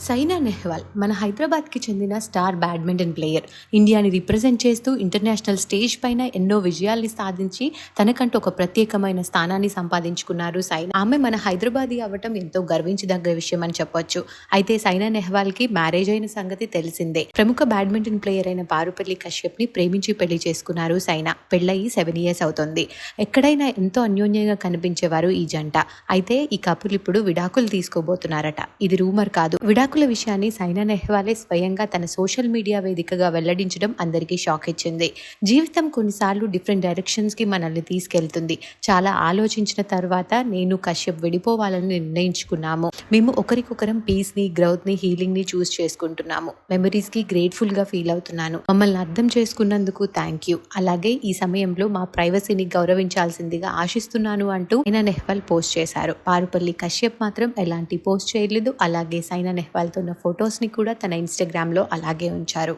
సైనా నెహ్వాల్ మన హైదరాబాద్కి చెందిన స్టార్ బ్యాడ్మింటన్ ప్లేయర్. ఇండియాని రిప్రజెంట్ చేస్తూ ఇంటర్నేషనల్ స్టేజ్ పైన ఎన్నో విజయాల్ని సాధించి తనకంటూ ఒక ప్రత్యేకమైన స్థానాన్ని సంపాదించుకున్నారు సైనా. ఆమె మన హైదరాబాదీ అవ్వటం ఎంతో గర్వించదగ్గ విషయం అని చెప్పొచ్చు. అయితే సైనా నెహ్వాల్కి మ్యారేజ్ అయిన సంగతి తెలిసిందే. ప్రముఖ బ్యాడ్మింటన్ ప్లేయర్ అయిన పారుపల్లి కశ్యప్ని ప్రేమించి పెళ్లి చేసుకున్నారు సైనా. పెళ్లయి 7 years అవుతుంది. ఎక్కడైనా ఎంతో అన్యోన్యంగా కనిపించేవారు ఈ జంట. అయితే ఈ కపుల్ ఇప్పుడు విడాకులు తీసుకోబోతున్నారట. ఇది రూమర్ కాదు. విడాకుల విషయాన్ని సైనా నెహ్వాలే స్వయంగా తన సోషల్ మీడియా వేదికగా వెల్లడించడం అందరికీ షాక్ ఇచ్చింది. జీవితం కొన్నిసార్లు డిఫరెంట్ డైరెక్షన్స్ కి మనల్ని తీసుకెళ్తుంది. చాలా ఆలోచించిన తర్వాత నేను కశ్యప్ విడిపోవాలని నిర్ణయించుకున్నాము. మేము ఒకరికొకరం పీస్ ని, గ్రౌత్ ని, హీలింగ్ ని చూస్ చేసుకుంటున్నాము. మెమరీస్ కి గ్రేట్ఫుల్ గా ఫీల్ అవుతున్నాను. మమ్మల్ని అర్థం చేసుకున్నందుకు థ్యాంక్ యూ. అలాగే ఈ సమయంలో మా ప్రైవసీని గౌరవించాల్సిందిగా ఆశిస్తున్నాను అంటూ సైనా నెహ్వాల్ పోస్ట్ చేశారు. పారుపల్లి కశ్యప్ మాత్రం ఎలాంటి పోస్ట్ చేయలేదు. అలాగే సైనా నెహ్వాల్తో ఉన్న ఫొటోస్ ని కూడా తన ఇన్స్టాగ్రామ్ లో అలాగే ఉంచారు.